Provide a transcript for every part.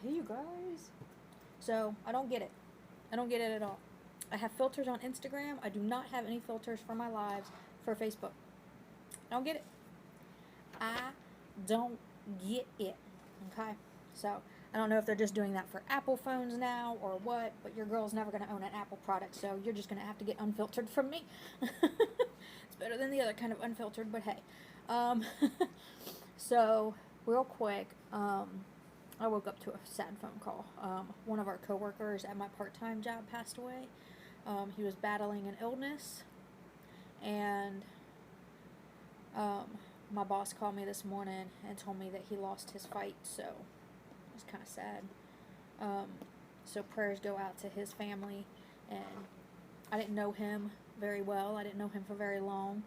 Hey, you guys. So, I don't get it. I don't get it at all. I have filters on Instagram. I do not have any filters for my lives for Facebook. I don't get it. I don't get it. Okay? So, I don't know if they're just doing that for Apple phones now or what, but your girl's never going to own an Apple product, so you're just going to have to get unfiltered from me. It's better than the other kind of unfiltered, but hey. Um, so, real quick, I woke up to a sad phone call. One of our coworkers at my part-time job passed away. He was battling an illness, and um, my boss called me this morning and told me that he lost his fight, so it was kind of sad. Um, so prayers go out to his family, and I didn't know him very well. I didn't know him for very long,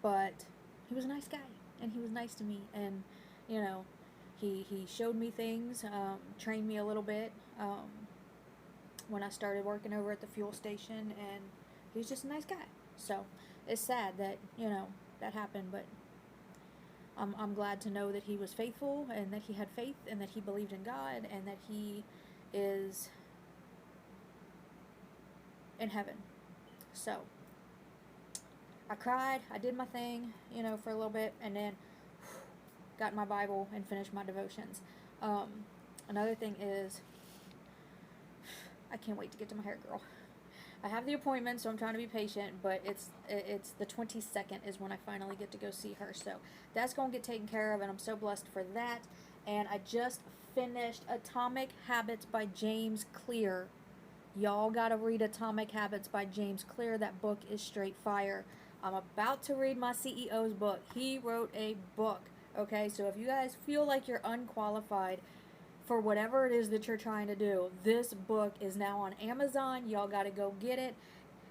but he was a nice guy, and he was nice to me, and you know, he showed me things, trained me a little bit when I started working over at the fuel station, and he was just a nice guy. So it's sad that that happened, but I'm glad to know that he was faithful and that he had faith and that he believed in God and that he is in heaven. So I cried, I did my thing, for a little bit, and then got my Bible and finished my devotions. Another thing is, I can't wait to get to my hair girl. I have the appointment, so I'm trying to be patient, but it's the 22nd is when I finally get to go see her. So that's going to get taken care of, and I'm so blessed for that. And I just finished Atomic Habits by James Clear. Y'all got to read Atomic Habits by James Clear. That book is straight fire. I'm about to read my CEO's book. He wrote a book, okay? So if you guys feel like you're unqualified for whatever it is that you're trying to do, this book is now on Amazon. Y'all got to go get it.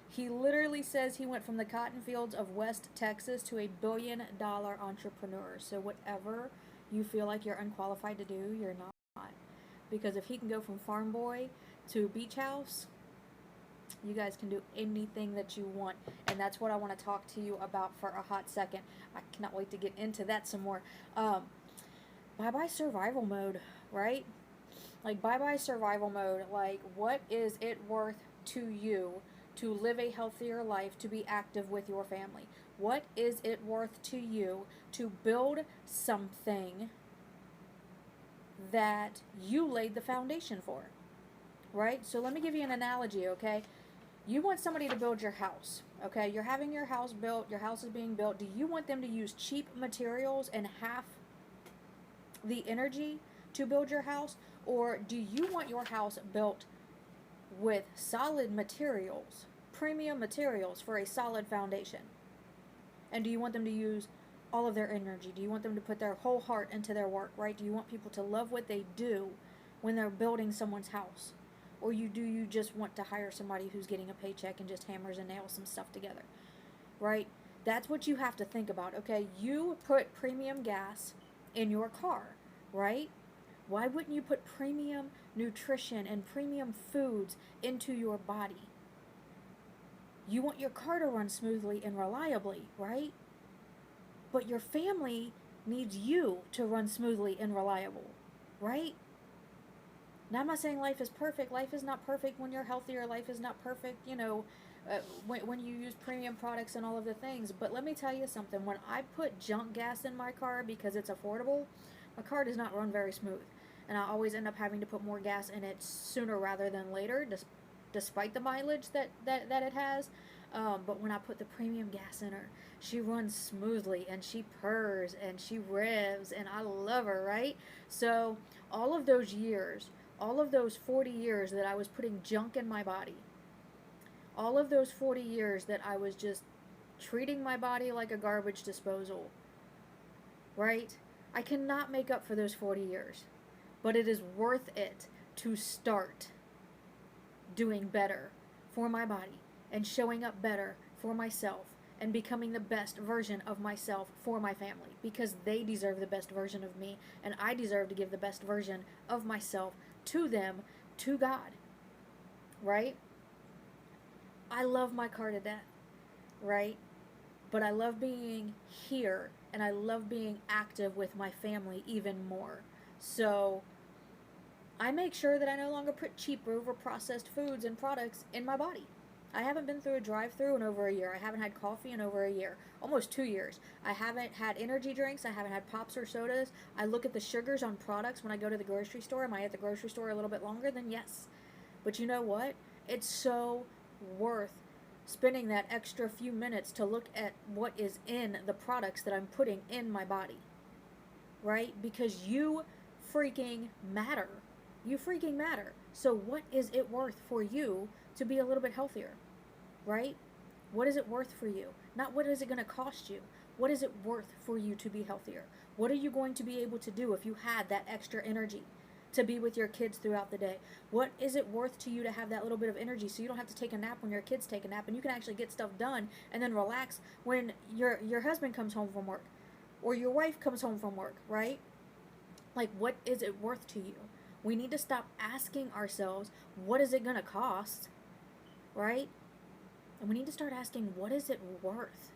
He literally says he went from the cotton fields of West Texas to a billion-dollar entrepreneur. So whatever you feel like you're unqualified to do, you're not. Because if he can go from farm boy to beach house, you guys can do anything that you want. And that's what I want to talk to you about for a hot second. I cannot wait to get into that some more. Bye-bye survival mode, right? Like, bye-bye survival mode. Like, what is it worth to you to live a healthier life, to be active with your family? What is it worth to you to build something that you laid the foundation for, right? So let me give you an analogy, okay? You want somebody to build your house, okay? You're having your house built, your house is being built. Do you want them to use cheap materials and half the energy to build your house? Or do you want your house built with solid materials, premium materials for a solid foundation? And do you want them to use all of their energy? Do you want them to put their whole heart into their work, right? Do you want people to love what they do when they're building someone's house? Or do you just want to hire somebody who's getting a paycheck and just hammers and nails some stuff together, right? That's what you have to think about, okay? You put premium gas in your car, right? Why wouldn't you put premium nutrition and premium foods into your body? You want your car to run smoothly and reliably, right? But your family needs you to run smoothly and reliable, right? Now, I'm not saying life is perfect. Life is not perfect when you're healthier. Life is not perfect, when you use premium products and all of the things. But let me tell you something. When I put junk gas in my car because it's affordable, my car does not run very smooth. And I always end up having to put more gas in it sooner rather than later, despite the mileage that it has. But when I put the premium gas in her, she runs smoothly and she purrs and she revs and I love her, right? So all of those years, all of those 40 years that I was putting junk in my body, all of those 40 years that I was just treating my body like a garbage disposal, right? I cannot make up for those 40 years, but it is worth it to start doing better for my body and showing up better for myself and becoming the best version of myself for my family, because they deserve the best version of me and I deserve to give the best version of myself to them, to God, right? I love my car to death, right? But I love being here and I love being active with my family even more. So I make sure that I no longer put cheap over processed foods and products in my body. I haven't been through a drive-through in over a year. I haven't had coffee in over a year, almost 2 years. I haven't had energy drinks. I haven't had pops or sodas. I look at the sugars on products when I go to the grocery store. Am I at the grocery store a little bit longer? Then yes. But you know what? It's so worth spending that extra few minutes to look at what is in the products that I'm putting in my body. Right? Because you freaking matter. You freaking matter. So what is it worth for you to be a little bit healthier? Right? What is it worth for you? Not what is it going to cost you. What is it worth for you to be healthier? What are you going to be able to do if you had that extra energy to be with your kids throughout the day? What is it worth to you to have that little bit of energy so you don't have to take a nap when your kids take a nap, and you can actually get stuff done and then relax when your husband comes home from work or your wife comes home from work, right? Like, what is it worth to you? We need to stop asking ourselves, what is it going to cost, right? And we need to start asking, what is it worth?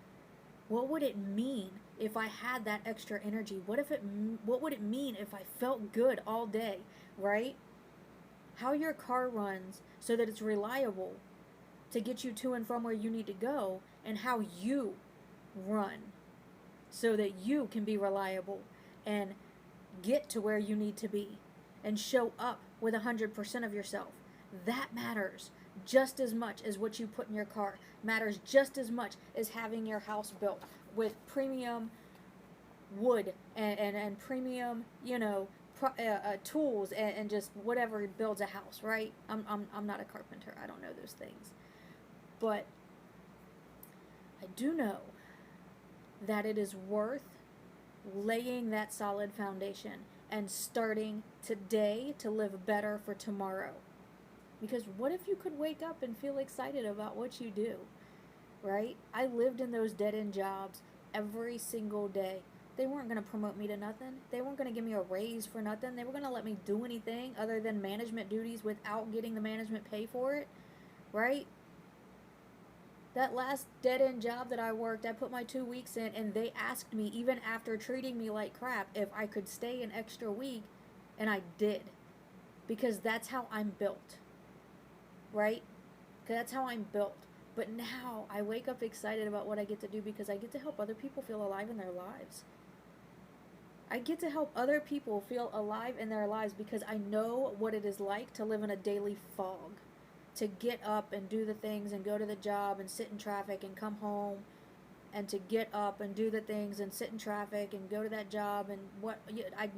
What would it mean if I had that extra energy? What would it mean if I felt good all day, right? How your car runs so that it's reliable to get you to and from where you need to go, and how you run so that you can be reliable and get to where you need to be and show up with 100% of yourself. That matters just as much as what you put in your car. Matters just as much as having your house built with premium wood and premium, tools and just whatever builds a house, right? I'm not a carpenter. I don't know those things. But I do know that it is worth laying that solid foundation and starting today to live better for tomorrow. Because what if you could wake up and feel excited about what you do, right? I lived in those dead-end jobs every single day. They weren't going to promote me to nothing. They weren't going to give me a raise for nothing. They were going to let me do anything other than management duties without getting the management pay for it, right? That last dead-end job that I worked, I put my 2 weeks in, and they asked me, even after treating me like crap, if I could stay an extra week, and I did. Because that's how I'm built. Right? Because that's how I'm built. But now I wake up excited about what I get to do because I get to help other people feel alive in their lives. I get to help other people feel alive in their lives because I know what it is like to live in a daily fog. To get up and do the things and go to the job and sit in traffic and come home, and to get up and do the things and sit in traffic and go to that job, and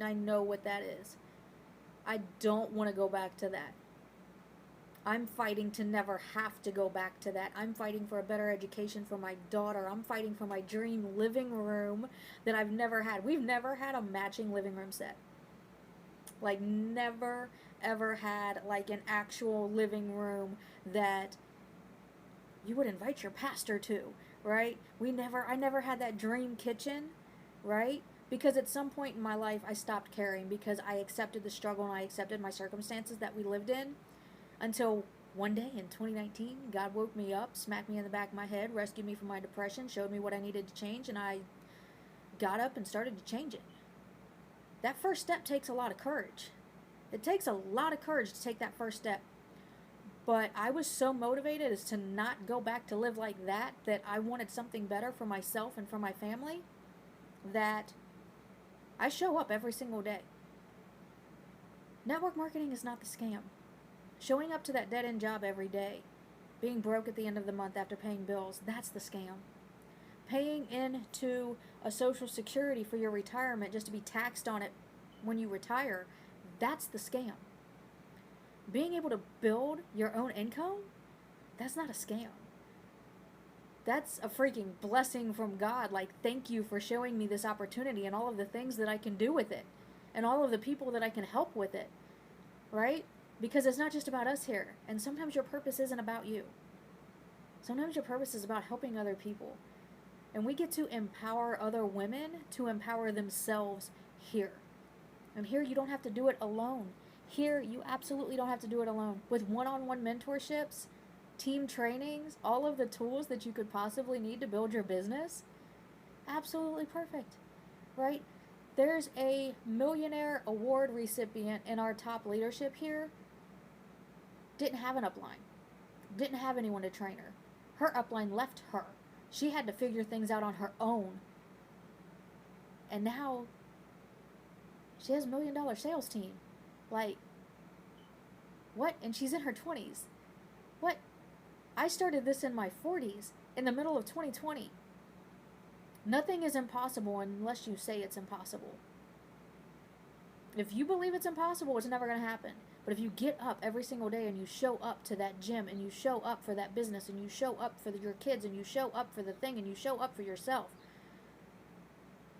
I know what that is. I don't want to go back to that. I'm fighting to never have to go back to that. I'm fighting for a better education for my daughter. I'm fighting for my dream living room that I've never had. We've never had a matching living room set. Like, never ever had like an actual living room that you would invite your pastor to, right? I never had that dream kitchen, right? Because at some point in my life I stopped caring because I accepted the struggle and I accepted my circumstances that we lived in, until one day in 2019 God woke me up, smacked me in the back of my head, rescued me from my depression, showed me what I needed to change, and I got up and started to change it. That first step takes a lot of courage. It takes a lot of courage to take that first step. But I was so motivated as to not go back to live like that I wanted something better for myself and for my family, that I show up every single day. Network marketing is not the scam. Showing up to that dead-end job every day, being broke at the end of the month after paying bills, that's the scam. Paying into a Social Security for your retirement just to be taxed on it when you retire, that's the scam. Being able to build your own income, that's not a scam. That's a freaking blessing from God. Like, thank you for showing me this opportunity and all of the things that I can do with it and all of the people that I can help with it, right? Because it's not just about us here. And sometimes your purpose isn't about you. Sometimes your purpose is about helping other people. And we get to empower other women to empower themselves here. And here you don't have to do it alone. Here you absolutely don't have to do it alone. With one-on-one mentorships, team trainings, all of the tools that you could possibly need to build your business, absolutely perfect, right? There's a millionaire award recipient in our top leadership here. Didn't have an upline. Didn't have anyone to train her. Her upline left her. She had to figure things out on her own. And now she has $1 million sales team. Like, what? And she's in her 20s. What? I started this in my 40s, in the middle of 2020. Nothing is impossible unless you say it's impossible. If you believe it's impossible, it's never going to happen. But if you get up every single day and you show up to that gym and you show up for that business and you show up for your kids and you show up for the thing and you show up for yourself,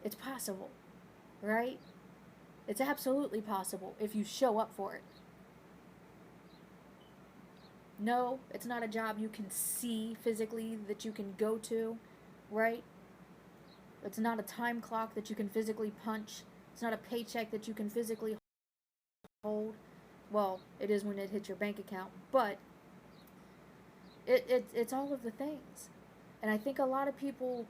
it's possible, right? It's absolutely possible if you show up for it. No, it's not a job you can see physically that you can go to, right? It's not a time clock that you can physically punch. It's not a paycheck that you can physically hold. Well, it is when it hits your bank account, but it's all of the things. And I think a lot of people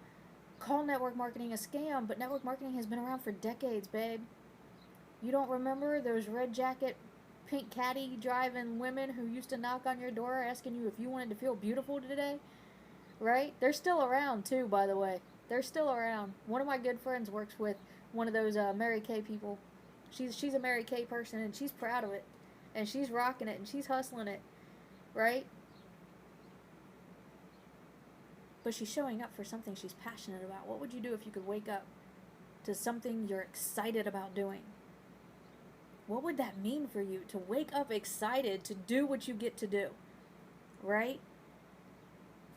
call network marketing a scam, but network marketing has been around for decades, babe. You don't remember those red jacket, pink caddy driving women who used to knock on your door asking you if you wanted to feel beautiful today? Right? They're still around too, by the way. They're still around. One of my good friends works with one of those Mary Kay people. She's a Mary Kay person, and she's proud of it. And she's rocking it, and she's hustling it. Right? But she's showing up for something she's passionate about. What would you do if you could wake up to something you're excited about doing? What would that mean for you to wake up excited to do what you get to do? Right?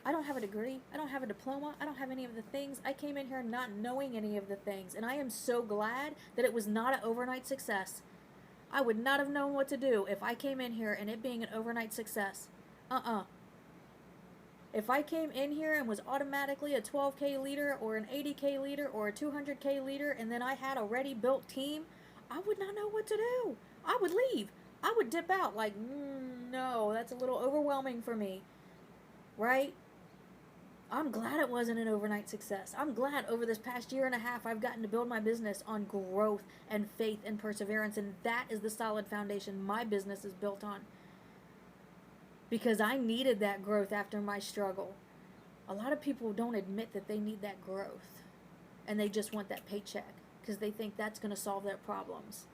I don't have a degree. I don't have a diploma. I don't have any of the things. I came in here not knowing any of the things. And I am so glad that it was not an overnight success. I would not have known what to do if I came in here and it being an overnight success. If I came in here and was automatically a 12K leader or an 80K leader or a 200K leader and then I had a ready built team, I would not know what to do. I would leave. I would dip out like, no, that's a little overwhelming for me. Right? I'm glad it wasn't an overnight success. I'm glad over this past year and a half I've gotten to build my business on growth and faith and perseverance, and that is the solid foundation my business is built on. Because I needed that growth after my struggle. A lot of people don't admit that they need that growth, and they just want that paycheck because they think that's going to solve their problems.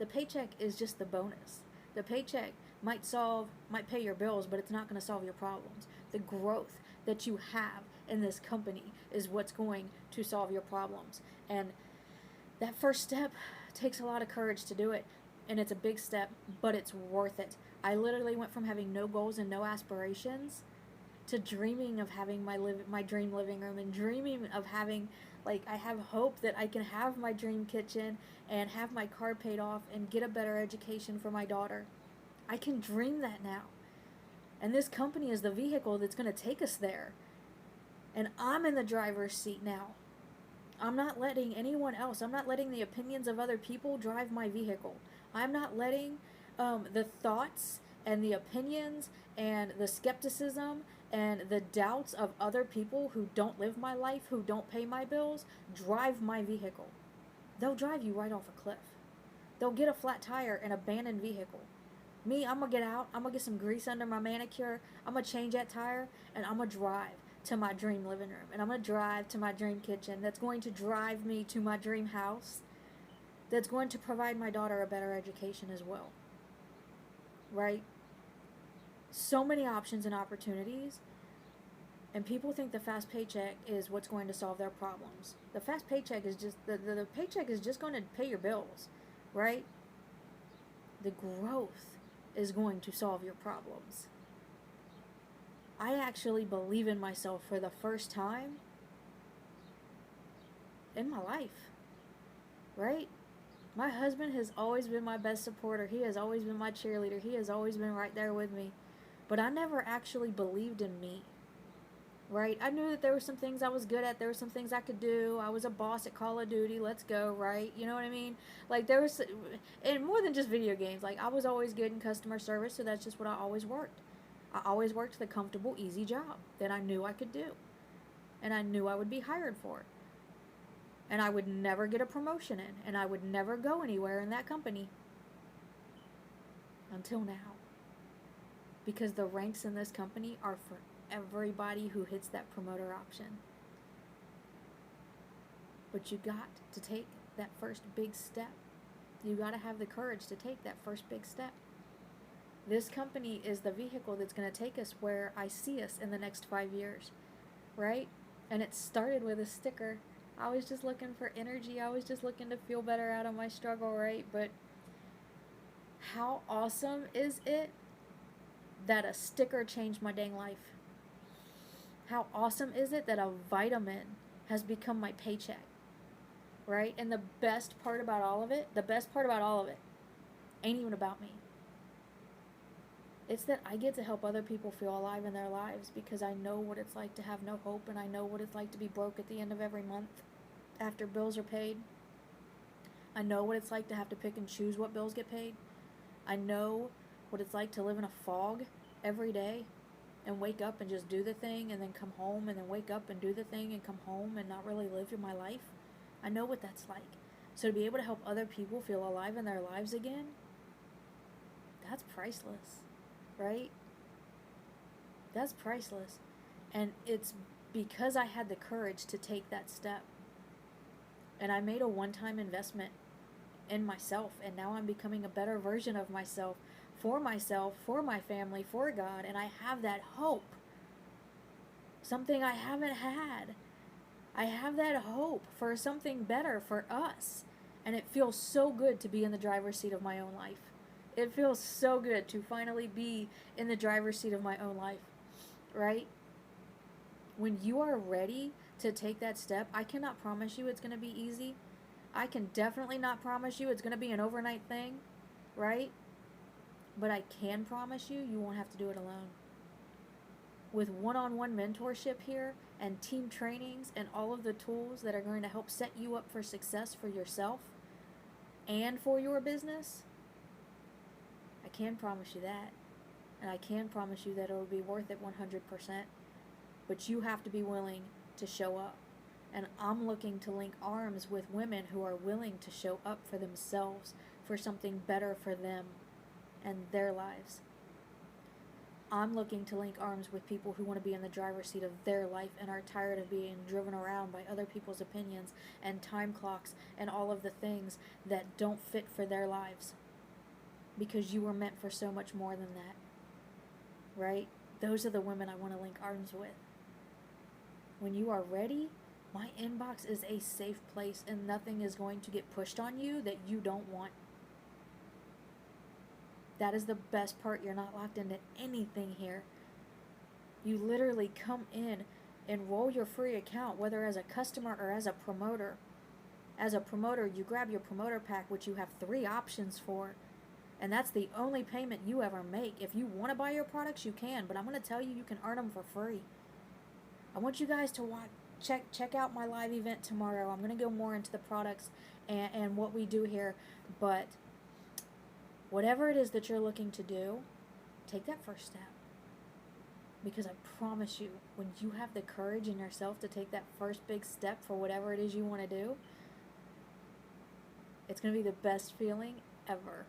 The paycheck is just the bonus. The paycheck might pay your bills, but it's not going to solve your problems. The growth that you have in this company is what's going to solve your problems. And that first step takes a lot of courage to do it. And it's a big step, but it's worth it. I literally went from having no goals and no aspirations to dreaming of having my dream living room and dreaming of having, like, I have hope that I can have my dream kitchen and have my car paid off and get a better education for my daughter. I can dream that now. And this company is the vehicle that's going to take us there. And I'm in the driver's seat now. I'm not letting anyone else, I'm not letting the opinions of other people drive my vehicle. I'm not letting the thoughts and the opinions and the skepticism and the doubts of other people who don't live my life, who don't pay my bills, drive my vehicle. They'll drive you right off a cliff. They'll get a flat tire and abandon vehicle. Me, I'm going to get out, I'm going to get some grease under my manicure, I'm going to change that tire, and I'm going to drive to my dream living room. And I'm going to drive to my dream kitchen that's going to drive me to my dream house, that's going to provide my daughter a better education as well. Right? So many options and opportunities, and people think the fast paycheck is what's going to solve their problems. The fast paycheck is just, the paycheck is just going to pay your bills, right? The growth is going to solve your problems. I actually believe in myself for the first time in my life, right? My husband has always been my best supporter. He has always been my cheerleader. He has always been right there with me. But I never actually believed in me, right? I knew that there were some things I was good at. There were some things I could do. I was a boss at Call of Duty. Let's go, right? You know what I mean? Like, there was, and more than just video games. Like, I was always good in customer service, so that's just what I always worked. I always worked the comfortable, easy job that I knew I could do. And I knew I would be hired for. And I would never get a promotion in, and I would never go anywhere in that company. Until now. Because the ranks in this company are for everybody who hits that promoter option. But you got to take that first big step. You got to have the courage to take that first big step. This company is the vehicle that's going to take us where I see us in the next 5 years, right? And it started with a sticker. I was just looking for energy. I was just looking to feel better out of my struggle, right? But how awesome is it that a sticker changed my dang life? How awesome is it that a vitamin has become my paycheck, right? And the best part about all of it, ain't even about me. It's that I get to help other people feel alive in their lives because I know what it's like to have no hope, and I know what it's like to be broke at the end of every month after bills are paid. I know what it's like to have to pick and choose what bills get paid. I know what it's like to live in a fog every day and wake up and just do the thing and then come home and then wake up and do the thing and come home and not really live my life. I know what that's like. So to be able to help other people feel alive in their lives again, that's priceless, right? That's priceless. And it's because I had the courage to take that step. And I made a one-time investment in myself, and now I'm becoming a better version of myself, for my family, for God, and I have that hope. Something I haven't had. I have that hope for something better for us. And it feels so good to be in the driver's seat of my own life. It feels so good to finally be in the driver's seat of my own life, right? When you are ready to take that step, I cannot promise you it's going to be easy. I can definitely not promise you it's going to be an overnight thing, right? But I can promise you, you won't have to do it alone. With one-on-one mentorship here and team trainings and all of the tools that are going to help set you up for success for yourself and for your business, I can promise you that. And I can promise you that it will be worth it 100%. But you have to be willing to show up. And I'm looking to link arms with women who are willing to show up for themselves, for something better for them and their lives. I'm looking to link arms with people who want to be in the driver's seat of their life and are tired of being driven around by other people's opinions and time clocks and all of the things that don't fit for their lives. Because you were meant for so much more than that. Right? Those are the women I want to link arms with. When you are ready, my inbox is a safe place and nothing is going to get pushed on you that you don't want. That is the best part. You're not locked into anything here. You literally come in, enroll your free account, whether as a customer or as a promoter. As a promoter, you grab your promoter pack, which you have 3 options for. And that's the only payment you ever make. If you want to buy your products, you can. But I'm going to tell you, you can earn them for free. I want you guys to check out my live event tomorrow. I'm going to go more into the products and what we do here. But whatever it is that you're looking to do, take that first step. Because I promise you, when you have the courage in yourself to take that first big step for whatever it is you want to do, it's going to be the best feeling ever.